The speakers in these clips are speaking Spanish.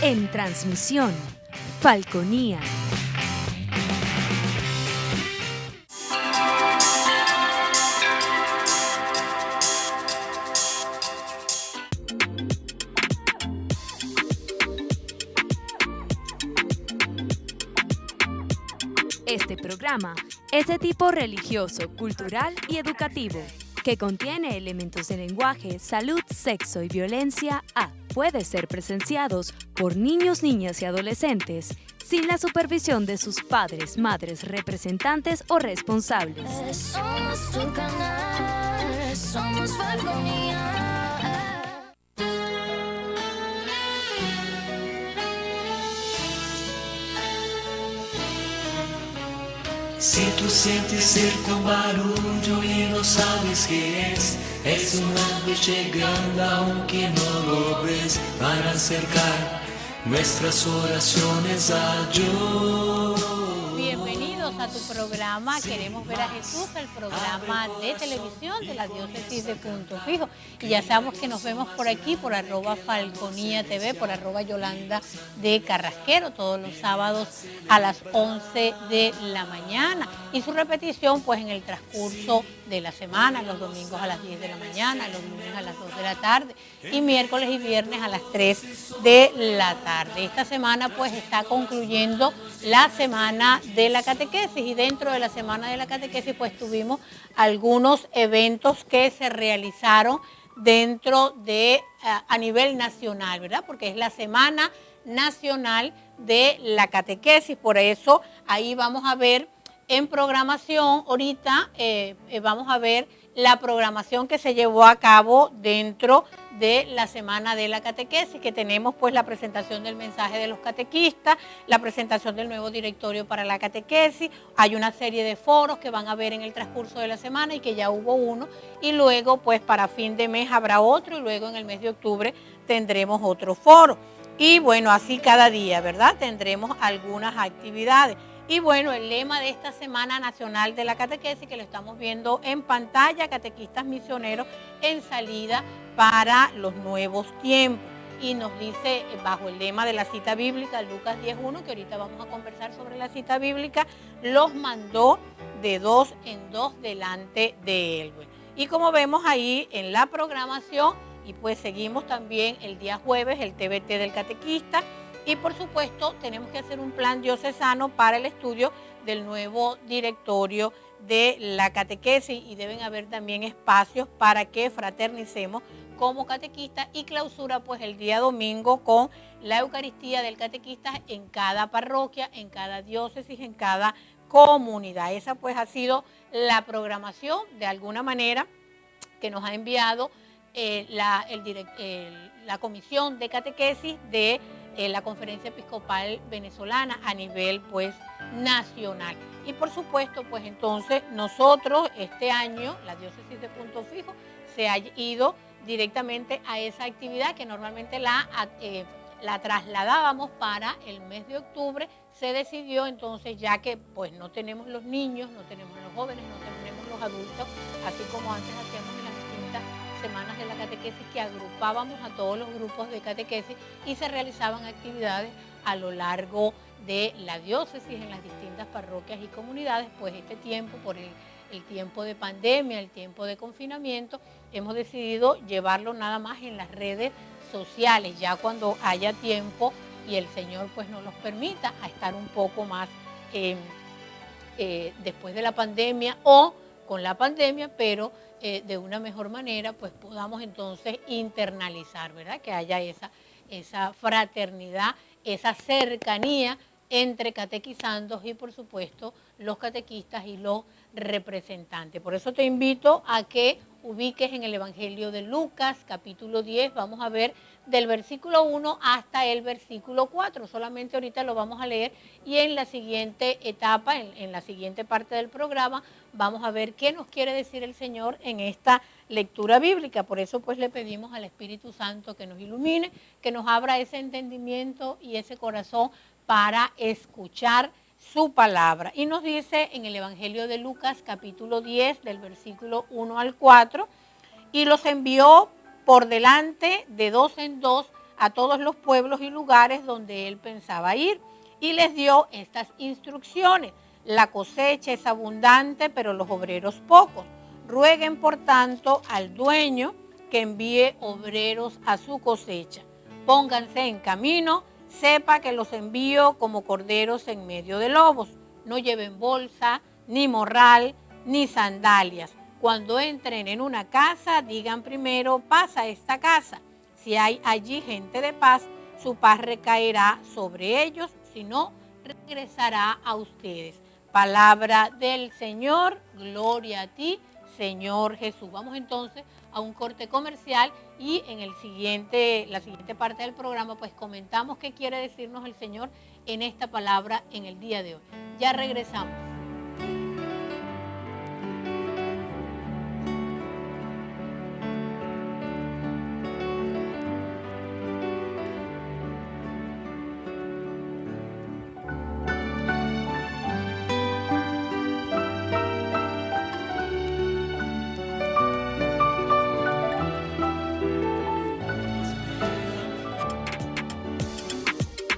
En transmisión, Falconía. Este programa es de tipo religioso, cultural y educativo, que contiene elementos de lenguaje, salud, sexo y violencia A. Puede ser presenciados por niños, niñas y adolescentes sin la supervisión de sus padres, madres, representantes o responsables. Somos tu canal, somos Falconía. Si tú sientes cerca un barullo y no sabes qué es un ángel llegando aunque no lo ves, para acercar nuestras oraciones a Dios. Bienvenidos a tu programa Queremos ver a Jesús, el programa de televisión de la Diócesis de Punto Fijo. Y ya sabemos que nos vemos por aquí, por @Falconía TV, por @Yolanda de Carrasquero, todos los sábados a las 11 de la mañana. Y su repetición, pues, en el transcurso de la semana, los domingos a las 10 de la mañana, los lunes a las 2 de la tarde y miércoles y viernes a las 3 de la tarde. Esta semana, pues, está concluyendo la semana de la catequesis, y dentro de la semana de la catequesis pues tuvimos algunos eventos que se realizaron dentro de a nivel nacional, ¿verdad? Porque es la Semana Nacional de la Catequesis. Por eso ahí vamos a ver en programación, ahorita vamos a ver la programación que se llevó a cabo dentro de la Semana de la Catequesis, que tenemos pues la presentación del mensaje de los catequistas, la presentación del nuevo directorio para la catequesis, hay una serie de foros que van a ver en el transcurso de la semana y que ya hubo uno, y luego pues para fin de mes habrá otro, y luego en el mes de octubre tendremos otro foro. Y bueno, así cada día, ¿verdad? Tendremos algunas actividades. Y bueno, el lema de esta Semana Nacional de la Catequesis, que lo estamos viendo en pantalla, catequistas misioneros en salida para los nuevos tiempos. Y nos dice, bajo el lema de la cita bíblica, Lucas 10:1, que ahorita vamos a conversar sobre la cita bíblica, los mandó de 2 en 2 delante de él. Y como vemos ahí en la programación, y pues seguimos también el día jueves, el TBT del catequista. Y por supuesto tenemos que hacer un plan diocesano para el estudio del nuevo directorio de la catequesis, y deben haber también espacios para que fraternicemos como catequistas, y clausura pues el día domingo con la Eucaristía del catequista en cada parroquia, en cada diócesis, en cada comunidad. Esa pues ha sido la programación de alguna manera que nos ha enviado la Comisión de Catequesis de la Conferencia Episcopal Venezolana a nivel pues nacional. Y por supuesto pues entonces nosotros este año, la Diócesis de Punto Fijo, se ha ido directamente a esa actividad que normalmente la trasladábamos para el mes de octubre. Se decidió entonces, ya que pues no tenemos los niños, no tenemos los jóvenes, no tenemos los adultos, así como antes hacíamos en las distintas semanas de la catequesis, que agrupábamos a todos los grupos de catequesis y se realizaban actividades a lo largo de la diócesis en las distintas parroquias y comunidades. Pues este tiempo, por el tiempo de pandemia, el tiempo de confinamiento, hemos decidido llevarlo nada más en las redes sociales, ya cuando haya tiempo y el Señor pues nos los permita, a estar un poco más después de la pandemia o con la pandemia, pero de una mejor manera, pues podamos entonces internalizar, ¿verdad? Que haya esa fraternidad, esa cercanía entre catequizandos y por supuesto los catequistas y los representantes. Por eso te invito a que ubiques en el Evangelio de Lucas, capítulo 10, vamos a ver del versículo 1 hasta el versículo 4. Solamente ahorita lo vamos a leer, y en la siguiente etapa, en la siguiente parte del programa, vamos a ver qué nos quiere decir el Señor en esta lectura bíblica. Por eso pues le pedimos al Espíritu Santo que nos ilumine, que nos abra ese entendimiento y ese corazón para escuchar su palabra. Y nos dice en el Evangelio de Lucas, capítulo 10, del versículo 1 al 4, y los envió por delante de 2 en 2 a todos los pueblos y lugares donde él pensaba ir y les dio estas instrucciones. La cosecha es abundante, pero los obreros pocos. Rueguen, por tanto, al dueño que envíe obreros a su cosecha. Pónganse en camino, sepa que los envío como corderos en medio de lobos. No lleven bolsa, ni morral, ni sandalias. Cuando entren en una casa, digan primero, paz a esta casa. Si hay allí gente de paz, su paz recaerá sobre ellos, si no, regresará a ustedes. Palabra del Señor, gloria a ti, Señor Jesús. Vamos entonces a un corte comercial y en la siguiente parte del programa pues comentamos qué quiere decirnos el Señor en esta palabra en el día de hoy. Ya regresamos.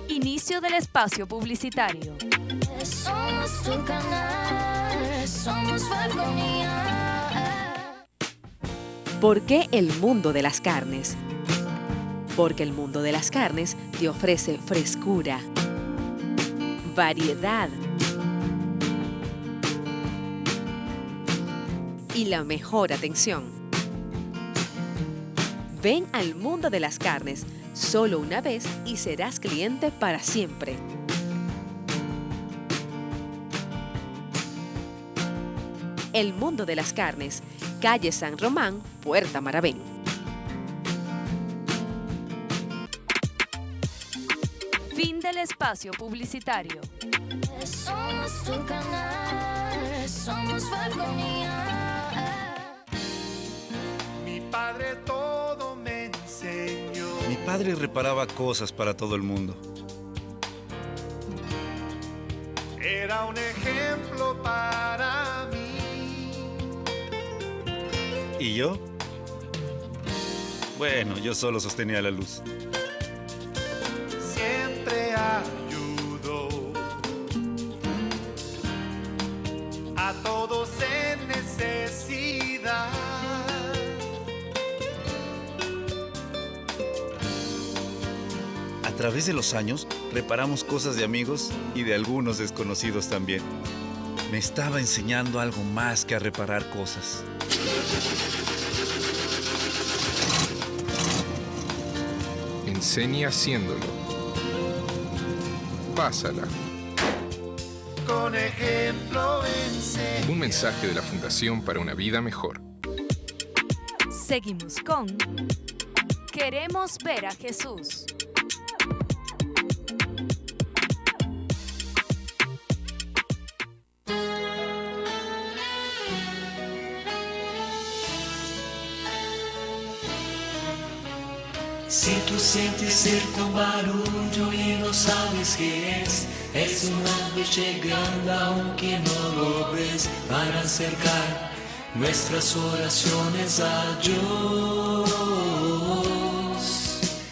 Inicio del espacio publicitario. Somos tu canal, somos Falconía. ¿Por qué el mundo de las carnes? Porque el mundo de las carnes te ofrece frescura, variedad y la mejor atención. Ven al mundo de las carnes solo una vez y serás cliente para siempre. El mundo de las carnes, calle San Román, Puerta Maravén. Fin del espacio publicitario. Somos tu canal, somos Falconía. Mi padre todo me enseñó. Mi padre reparaba cosas para todo el mundo. Era un ejemplo para mí. ¿Y yo? Bueno, yo solo sostenía la luz. Siempre ayudó a todos en necesidad. A través de los años, reparamos cosas de amigos y de algunos desconocidos también. Me estaba enseñando algo más que a reparar cosas. Enseña haciéndolo. Pásala. Con ejemplo enseña. Un mensaje de la Fundación para una Vida Mejor. Seguimos con Queremos ver a Jesús. Si tú sientes cerca un barullo y no sabes qué es un ángel llegando aunque no lo ves, para acercar nuestras oraciones a Dios.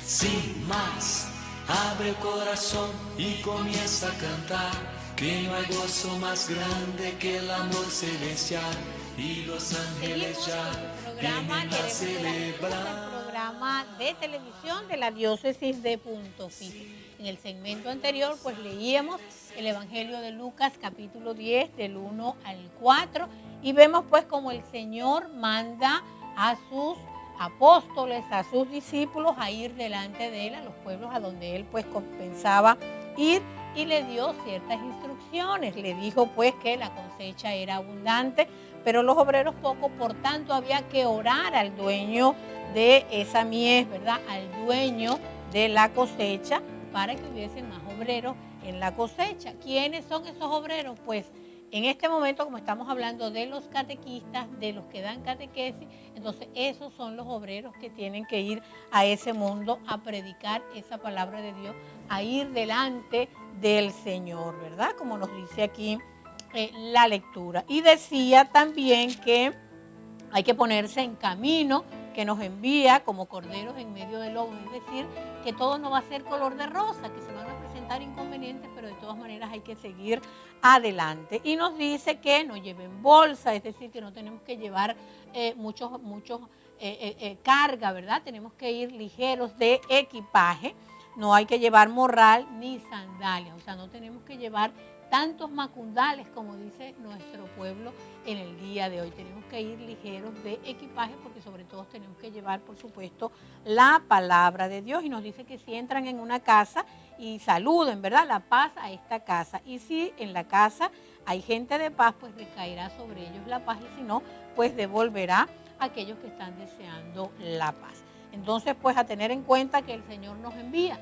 Sin más, abre el corazón y comienza a cantar, que no hay gozo más grande que el amor celestial, y los ángeles ya vienen a celebrar. Programa de televisión de la diócesis de Punto Fijo. En el segmento anterior pues leíamos el Evangelio de Lucas capítulo 10 del 1 al 4 y vemos pues como el Señor manda a sus apóstoles, a sus discípulos a ir delante de él a los pueblos a donde él pues pensaba ir y le dio ciertas instrucciones. Le dijo pues que la cosecha era abundante, pero los obreros pocos, por tanto había que orar al dueño de esa mies, ¿verdad? Al dueño de la cosecha para que hubiesen más obreros en la cosecha. ¿Quiénes son esos obreros? Pues en este momento, como estamos hablando de los catequistas, de los que dan catequesis, entonces esos son los obreros que tienen que ir a ese mundo a predicar esa palabra de Dios, a ir delante del Señor, ¿verdad? Como nos dice aquí la lectura. Y decía también que hay que ponerse en camino, que nos envía como corderos en medio del lobo, es decir, que todo no va a ser color de rosa, que se van a presentar inconvenientes, pero de todas maneras hay que seguir adelante. Y nos dice que no lleven bolsa, es decir, que no tenemos que llevar muchos carga, ¿verdad? Tenemos que ir ligeros de equipaje, no hay que llevar morral ni sandalias, o sea, no tenemos que llevar tantos macundales como dice nuestro pueblo en el día de hoy. Tenemos que ir ligeros de equipaje porque sobre todo tenemos que llevar, por supuesto, la palabra de Dios. Y nos dice que si entran en una casa y saluden, ¿verdad? La paz a esta casa. Y si en la casa hay gente de paz, pues recaerá sobre ellos la paz. Y si no, pues devolverá a aquellos que están deseando la paz. Entonces, pues a tener en cuenta que el Señor nos envía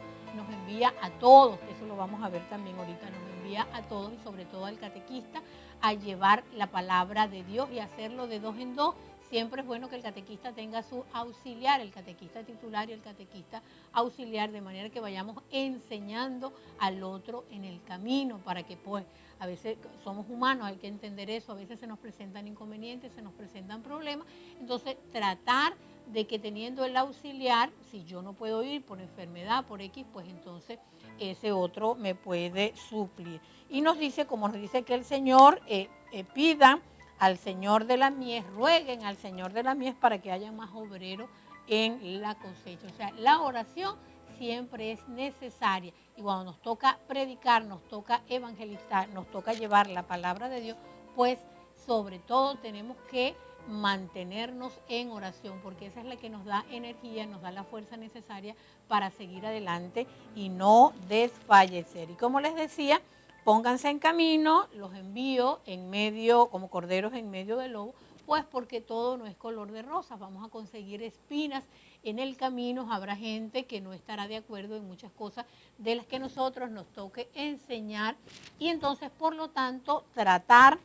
a todos, eso lo vamos a ver también ahorita, nos envía a todos y sobre todo al catequista a llevar la palabra de Dios y hacerlo de dos en dos. Siempre es bueno que el catequista tenga su auxiliar, el catequista titular y el catequista auxiliar, de manera que vayamos enseñando al otro en el camino, para que pues a veces somos humanos, hay que entender eso, a veces se nos presentan inconvenientes, se nos presentan problemas, entonces tratar de que teniendo el auxiliar, si yo no puedo ir por enfermedad, por X, pues entonces ese otro me puede suplir. Y nos dice, como nos dice que el Señor pidan al Señor de la mies, rueguen al Señor de la mies para que haya más obreros en la cosecha. O sea, la oración siempre es necesaria. Y cuando nos toca predicar, nos toca evangelizar, nos toca llevar la palabra de Dios, pues sobre todo tenemos que mantenernos en oración, porque esa es la que nos da energía, nos da la fuerza necesaria para seguir adelante y no desfallecer. Y como les decía, pónganse en camino, los envío en medio, como corderos en medio del lobo, pues porque todo no es color de rosas, vamos a conseguir espinas en el camino, habrá gente que no estará de acuerdo en muchas cosas de las que nosotros nos toque enseñar y entonces, por lo tanto, tratar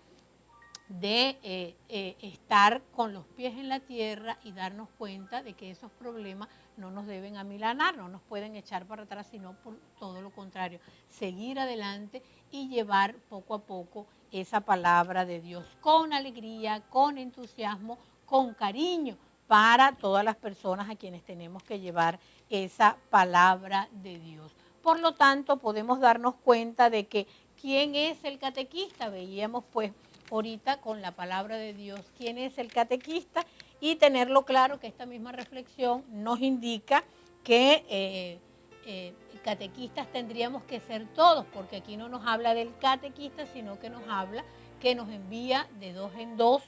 de estar con los pies en la tierra y darnos cuenta de que esos problemas no nos deben amilanar, no nos pueden echar para atrás, sino por todo lo contrario, seguir adelante y llevar poco a poco esa palabra de Dios con alegría, con entusiasmo, con cariño para todas las personas a quienes tenemos que llevar esa palabra de Dios. Por lo tanto, podemos darnos cuenta de que ¿quién es el catequista? Veíamos pues ahorita con la palabra de Dios quién es el catequista y tenerlo claro que esta misma reflexión nos indica que catequistas tendríamos que ser todos, porque aquí no nos habla del catequista, sino que nos habla que nos envía de dos en dos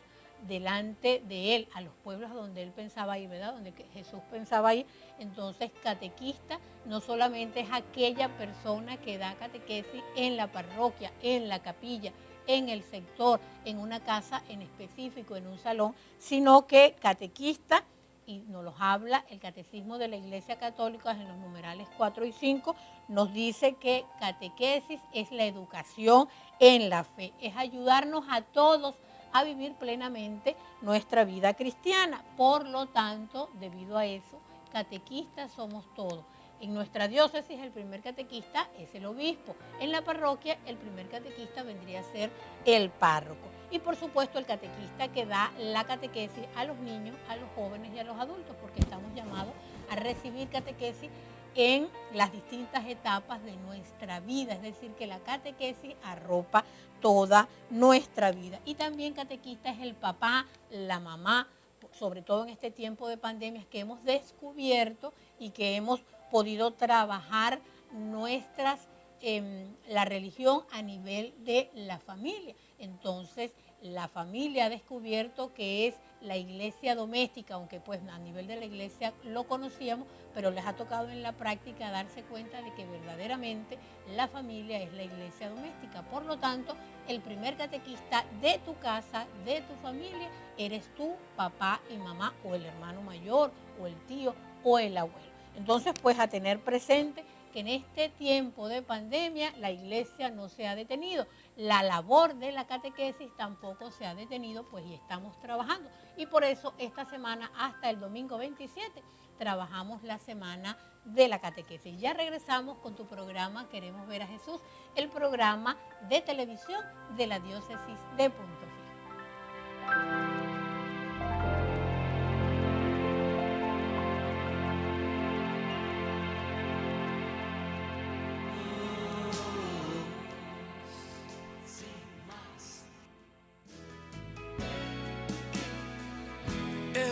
delante de él, a los pueblos donde él pensaba ir, ¿verdad? Donde Jesús pensaba ir. Entonces, catequista no solamente es aquella persona que da catequesis en la parroquia, en la capilla, en el sector, en una casa en específico, en un salón, sino que catequista, y nos los habla el Catecismo de la Iglesia Católica en los numerales 4 y 5, nos dice que catequesis es la educación en la fe, es ayudarnos a todos a vivir plenamente nuestra vida cristiana. Por lo tanto, debido a eso, catequistas somos todos. En nuestra diócesis el primer catequista es el obispo. En la parroquia el primer catequista vendría a ser el párroco. Y por supuesto el catequista que da la catequesis a los niños, a los jóvenes y a los adultos, porque estamos llamados a recibir catequesis en las distintas etapas de nuestra vida. Es decir, que la catequesis arropa toda nuestra vida. Y también catequista es el papá, la mamá, sobre todo en este tiempo de pandemias que hemos descubierto y que hemos podido trabajar la religión a nivel de la familia. Entonces, la familia ha descubierto que es la iglesia doméstica, aunque pues a nivel de la iglesia lo conocíamos, pero les ha tocado en la práctica darse cuenta de que verdaderamente la familia es la iglesia doméstica. Por lo tanto, el primer catequista de tu casa, de tu familia, eres tú, papá y mamá, o el hermano mayor, o el tío, o el abuelo. Entonces, pues a tener presente que en este tiempo de pandemia la iglesia no se ha detenido. La labor de la catequesis tampoco se ha detenido, pues y estamos trabajando. Y por eso esta semana hasta el domingo 27 trabajamos la semana de la catequesis. Ya regresamos con tu programa Queremos ver a Jesús, el programa de televisión de la diócesis de Punto Fijo.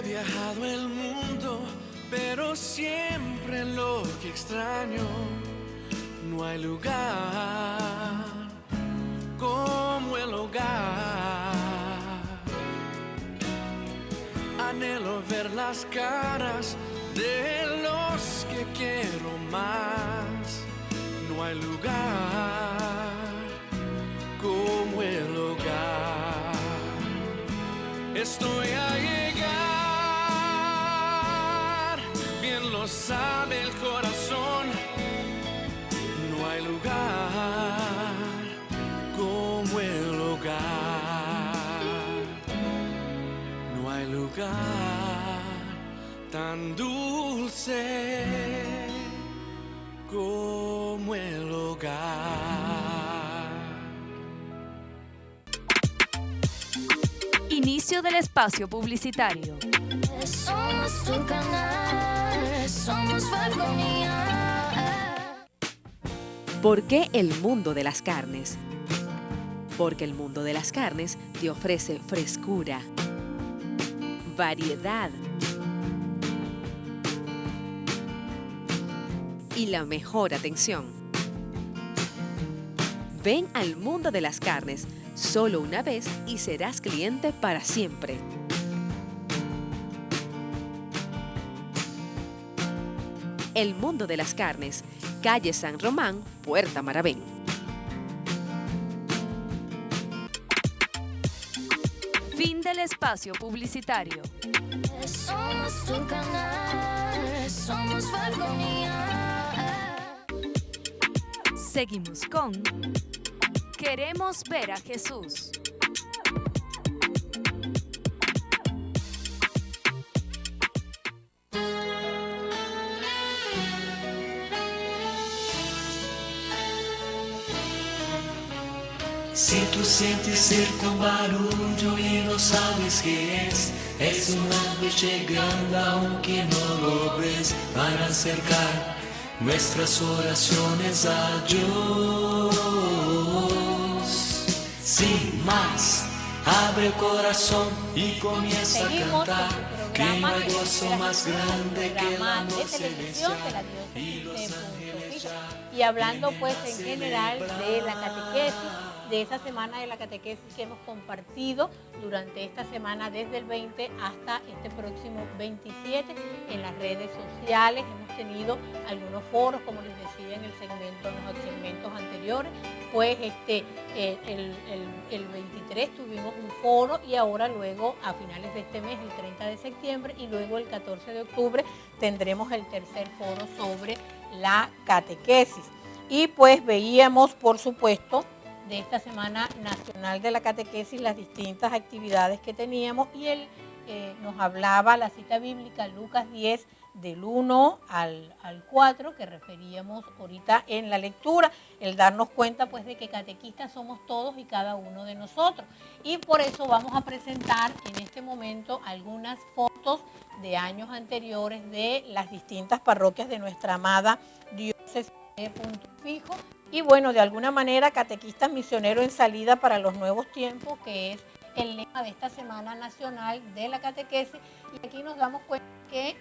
viajado el mundo, pero siempre lo que extraño, no hay lugar como el hogar. Anhelo ver las caras de los que quiero más. No hay lugar como el hogar. Estoy a llegar, bien lo sabe el corazón. No hay lugar como el hogar. No hay lugar tan dulce como el hogar. Inicio del espacio publicitario. Somos tu canal, somos Falconía. ¿Por qué el mundo de las carnes? Porque el mundo de las carnes te ofrece frescura, variedad y la mejor atención. Ven al mundo de las carnes solo una vez y serás cliente para siempre. El mundo de las carnes, calle San Román, Puerta Maravén. Fin del espacio publicitario. Somos tu canal, somos Falconía. Seguimos con Queremos ver a Jesús. Si tú sientes cerca un barullo y no sabes qué es un ángel llegando aunque no lo ves, para acercar nuestras oraciones a Dios. Sin más, abre el corazón y comienza a Seguimos cantar, con tu que no programa hay gozo más grande que la de noche televisión de la diócesis de Punto Fijo. Y hablando pues en general de la catequesis, de esa semana de la catequesis que hemos compartido durante esta semana desde el 20 hasta este próximo 27 en las redes sociales. Hemos tenido algunos foros, como les decía en los segmentos anteriores, pues el 23 tuvimos un foro y ahora luego a finales de este mes, el 30 de septiembre y luego el 14 de octubre tendremos el tercer foro sobre la catequesis. Y pues veíamos, por supuesto, de esta Semana Nacional de la Catequesis, las distintas actividades que teníamos, y él nos hablaba la cita bíblica Lucas 10 del 1 al 4 que referíamos ahorita en la lectura, el darnos cuenta pues de que catequistas somos todos y cada uno de nosotros, y por eso vamos a presentar en este momento algunas fotos de años anteriores de las distintas parroquias de nuestra amada diócesis de Punto Fijo. Y bueno, de alguna manera, catequistas misioneros en salida para los nuevos tiempos, que es el lema de esta Semana Nacional de la Catequesis. Y aquí nos damos cuenta que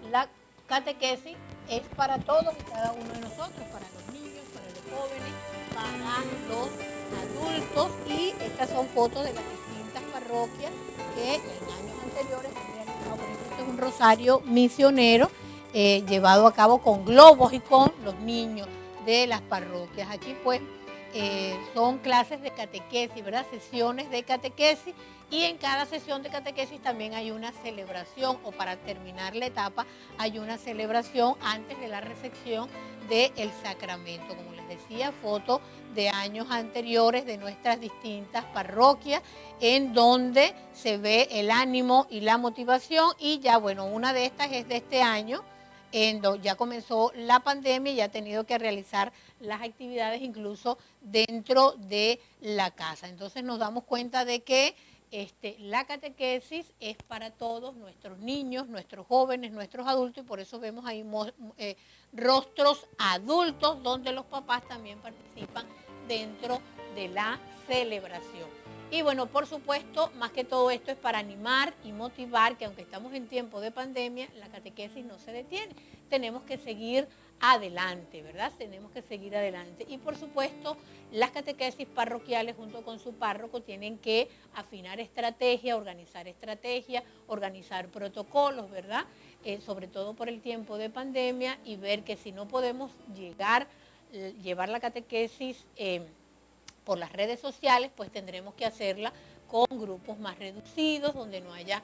la catequesis es para todos y cada uno de nosotros, para los niños, para los jóvenes, para los adultos. Y estas son fotos de las distintas parroquias que en años anteriores han realizado. Por ejemplo, este es un rosario misionero llevado a cabo con globos y con los niños de las parroquias. Aquí pues son clases de catequesis, ¿verdad? Sesiones de catequesis, y en cada sesión de catequesis también hay una celebración, o para terminar la etapa hay una celebración antes de la recepción del sacramento. Como les decía, fotos de años anteriores de nuestras distintas parroquias en donde se ve el ánimo y la motivación. Y ya bueno, una de estas es de este año, ya comenzó la pandemia y ha tenido que realizar las actividades incluso dentro de la casa. Entonces nos damos cuenta de que la catequesis es para todos, nuestros niños, nuestros jóvenes, nuestros adultos, y por eso vemos ahí rostros adultos donde los papás también participan dentro de la celebración. Y bueno, por supuesto, más que todo esto es para animar y motivar que aunque estamos en tiempo de pandemia, la catequesis no se detiene. Tenemos que seguir adelante, ¿verdad? Tenemos que seguir adelante. Y por supuesto, las catequesis parroquiales junto con su párroco tienen que afinar estrategia, organizar protocolos, ¿verdad? Sobre todo por el tiempo de pandemia y ver que si no podemos llevar la catequesis por las redes sociales, pues tendremos que hacerla con grupos más reducidos, donde no haya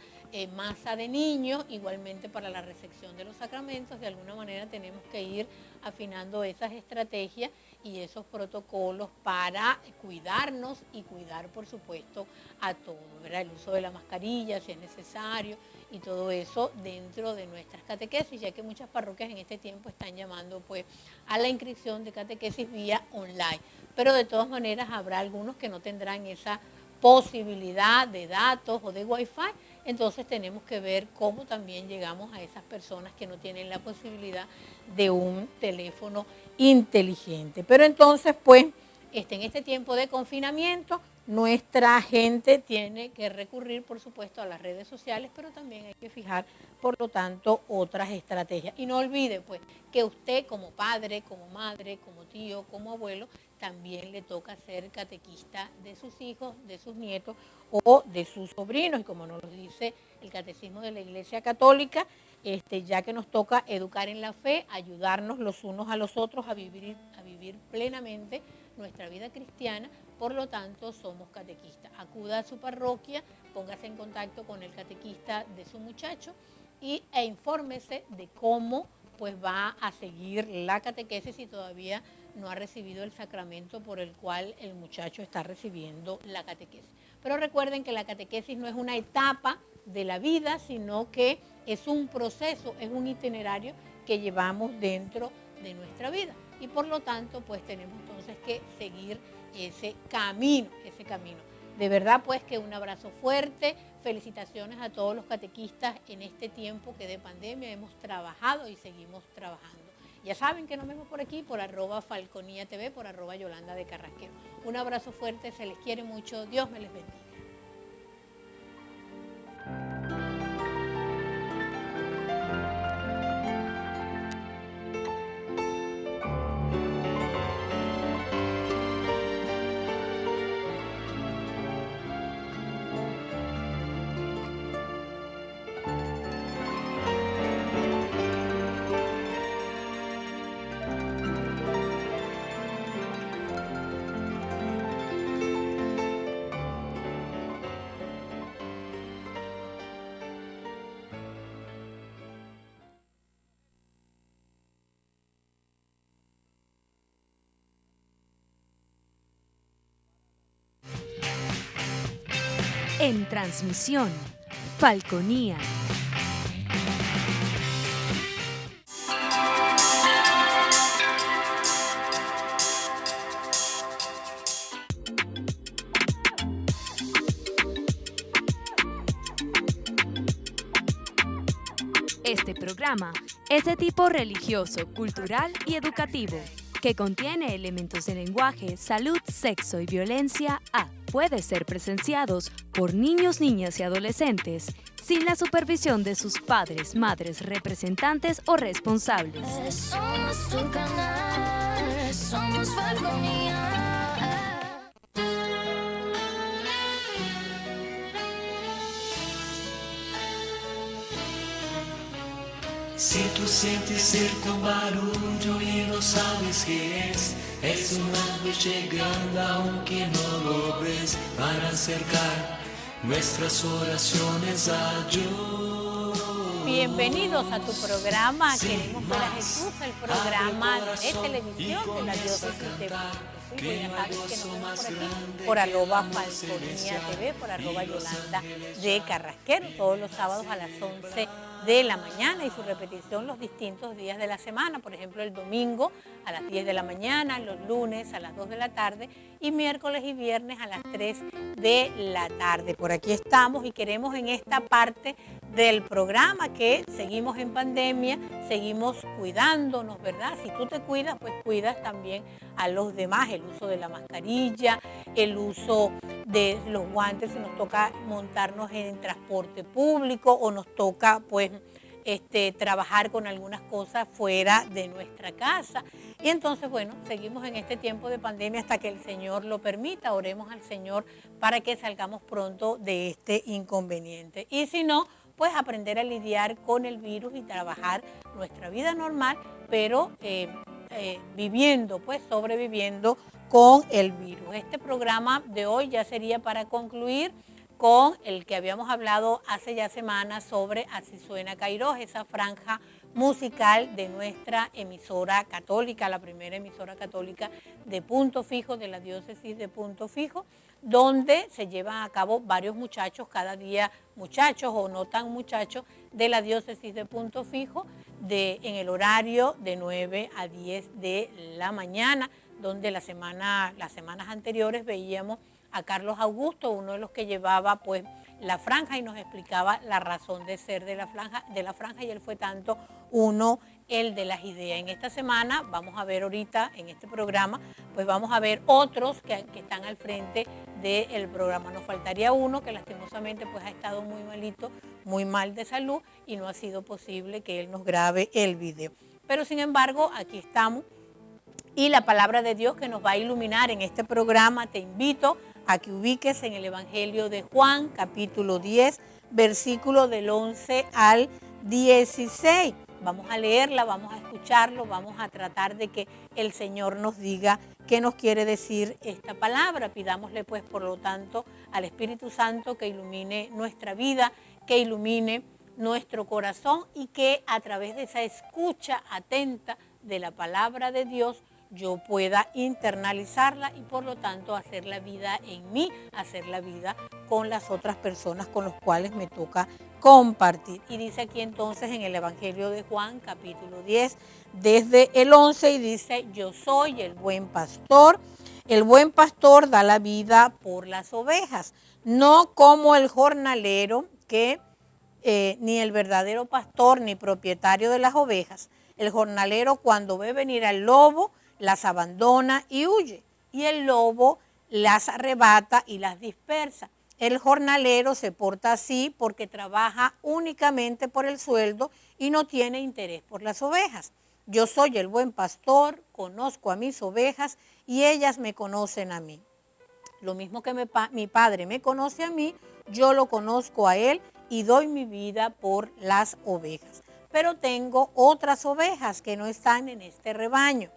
masa de niños. Igualmente para la recepción de los sacramentos, de alguna manera tenemos que ir afinando esas estrategias y esos protocolos para cuidarnos y cuidar, por supuesto, a todos, ¿verdad? El uso de la mascarilla, si es necesario, y todo eso dentro de nuestras catequesis, ya que muchas parroquias en este tiempo están llamando pues a la inscripción de catequesis vía online. Pero de todas maneras habrá algunos que no tendrán esa posibilidad de datos o de wifi, entonces tenemos que ver cómo también llegamos a esas personas que no tienen la posibilidad de un teléfono inteligente. Pero entonces pues en este tiempo de confinamiento nuestra gente tiene que recurrir, por supuesto, a las redes sociales, pero también hay que fijar, por lo tanto, otras estrategias. Y no olvide, pues, que usted como padre, como madre, como tío, como abuelo, también le toca ser catequista de sus hijos, de sus nietos o de sus sobrinos. Y como nos lo dice el Catecismo de la Iglesia Católica, ya que nos toca educar en la fe, ayudarnos los unos a los otros a vivir plenamente nuestra vida cristiana. Por lo tanto, somos catequistas. Acuda a su parroquia, póngase en contacto con el catequista de su muchacho e infórmese de cómo pues va a seguir la catequesis si todavía no ha recibido el sacramento por el cual el muchacho está recibiendo la catequesis. Pero recuerden que la catequesis no es una etapa de la vida, sino que es un proceso, es un itinerario que llevamos dentro de nuestra vida. Y por lo tanto, pues tenemos entonces que seguir ese camino. De verdad, pues que un abrazo fuerte, felicitaciones a todos los catequistas en este tiempo que de pandemia hemos trabajado y seguimos trabajando. Ya saben que nos vemos por aquí, por @FalconíaTV, por @Yolanda de Carrasquero. Un abrazo fuerte, se les quiere mucho, Dios me les bendiga. En transmisión, Falconía. Este programa es de tipo religioso, cultural y educativo, que contiene elementos de lenguaje, salud, sexo y violencia A. Puede ser presenciados por niños, niñas y adolescentes sin la supervisión de sus padres, madres, representantes o responsables. Somos tu canal, somos Falconía. Si tú sientes cerca un barullo y no sabes qué es un ángel llegando aunque no lo ves, para acercar nuestras oraciones a Dios. Bienvenidos a tu programa, Queremos ver a Jesús, el programa de televisión de la diócesis de Punto Fijo. Ya sabes que nos vemos por aquí, por @FalconíaTV, por @Yolanda de Carrasquero, todos los sábados a las 11 de la mañana y su repetición los distintos días de la semana, por ejemplo el domingo a las 10 de la mañana, los lunes a las 2 de la tarde y miércoles y viernes a las 3 de la tarde. Por aquí estamos y queremos en esta parte del programa que seguimos en pandemia, seguimos cuidándonos, ¿verdad? Si tú te cuidas, pues cuidas también a los demás, el uso de la mascarilla, el uso de los guantes si nos toca montarnos en transporte público o nos toca pues trabajar con algunas cosas fuera de nuestra casa. Y entonces, bueno, seguimos en este tiempo de pandemia hasta que el Señor lo permita. Oremos al Señor para que salgamos pronto de este inconveniente. Y si no, pues aprender a lidiar con el virus y trabajar nuestra vida normal, pero viviendo, pues sobreviviendo con el virus. Este programa de hoy ya sería para concluir con el que habíamos hablado hace ya semanas sobre Así Suena Kairos, esa franja musical de nuestra emisora católica, la primera emisora católica de Punto Fijo, de la diócesis de Punto Fijo, donde se llevan a cabo varios muchachos, cada día muchachos o no tan muchachos de la diócesis de Punto Fijo, en el horario de 9 a 10 de la mañana, donde las semanas anteriores veíamos a Carlos Augusto, uno de los que llevaba pues la franja y nos explicaba la razón de ser de la franja y él fue tanto el de las ideas. En esta semana vamos a ver ahorita en este programa, pues vamos a ver otros que están al frente del programa. Nos faltaría uno que lastimosamente pues ha estado muy malito, muy mal de salud y no ha sido posible que él nos grabe el video. Pero sin embargo, aquí estamos y la palabra de Dios que nos va a iluminar en este programa, te invito a que ubiques en el Evangelio de Juan, capítulo 10, versículo del 11 al 16. Vamos a leerla, vamos a escucharlo, vamos a tratar de que el Señor nos diga qué nos quiere decir esta palabra. Pidámosle pues por lo tanto al Espíritu Santo que ilumine nuestra vida, que ilumine nuestro corazón y que a través de esa escucha atenta de la palabra de Dios yo pueda internalizarla y por lo tanto hacer la vida en mí, hacer la vida con las otras personas con las cuales me toca compartir. Y dice aquí entonces en el Evangelio de Juan, capítulo 10, desde el 11, y dice: yo soy el buen pastor. El buen pastor da la vida por las ovejas, no como el jornalero que ni el verdadero pastor ni propietario de las ovejas. El jornalero, cuando ve venir al lobo, las abandona y huye, y el lobo las arrebata y las dispersa. El jornalero se porta así porque trabaja únicamente por el sueldo y no tiene interés por las ovejas. Yo soy el buen pastor, conozco a mis ovejas y ellas me conocen a mí. Lo mismo que mi Padre me conoce a mí, yo lo conozco a Él y doy mi vida por las ovejas. Pero tengo otras ovejas que no están en este rebaño.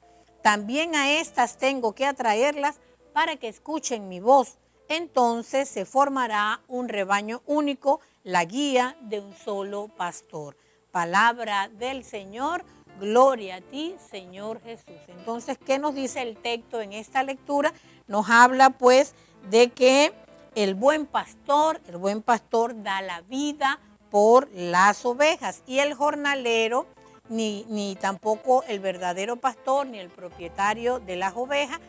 También a estas tengo que atraerlas para que escuchen mi voz. Entonces se formará un rebaño único, la guía de un solo pastor. Palabra del Señor, gloria a ti, Señor Jesús. Entonces, ¿qué nos dice el texto en esta lectura? Nos habla pues de que el buen pastor da la vida por las ovejas y el jornalero, ni tampoco el verdadero pastor, ni el propietario de las ovejas,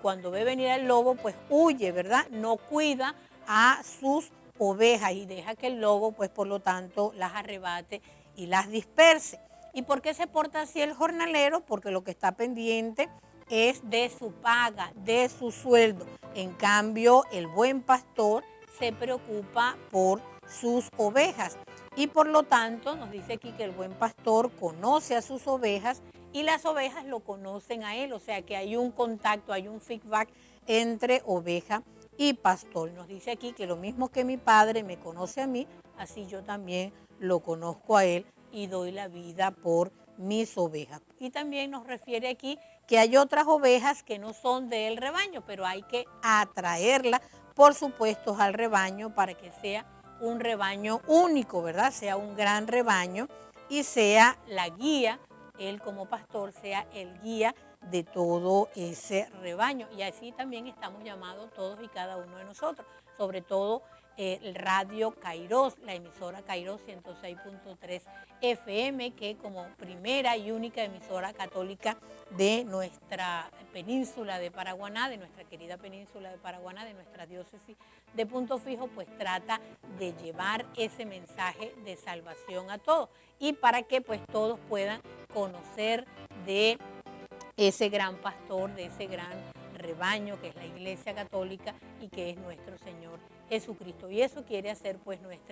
cuando ve venir al lobo, pues huye, ¿verdad? No cuida a sus ovejas y deja que el lobo, pues por lo tanto, las arrebate y las disperse. ¿Y por qué se porta así el jornalero? Porque lo que está pendiente es de su paga, de su sueldo. En cambio, el buen pastor se preocupa por sus ovejas. Y por lo tanto, nos dice aquí que el buen pastor conoce a sus ovejas y las ovejas lo conocen a él. O sea que hay un contacto, hay un feedback entre oveja y pastor. Nos dice aquí que lo mismo que mi Padre me conoce a mí, así yo también lo conozco a él y doy la vida por mis ovejas. Y también nos refiere aquí que hay otras ovejas que no son del rebaño, pero hay que atraerlas, por supuesto, al rebaño para que sea un rebaño único, ¿verdad? Sea un gran rebaño y sea la guía, él como pastor sea el guía de todo ese rebaño. Y así también estamos llamados todos y cada uno de nosotros, sobre todo Radio Kairos, la emisora Kairos 106.3 FM, que como primera y única emisora católica de nuestra península de Paraguaná, de nuestra querida península de Paraguaná, de nuestra diócesis de Punto Fijo, pues trata de llevar ese mensaje de salvación a todos y para que pues todos puedan conocer de ese gran pastor, de ese gran rebaño que es la Iglesia Católica y que es nuestro Señor Jesucristo. Y eso quiere hacer pues nuestra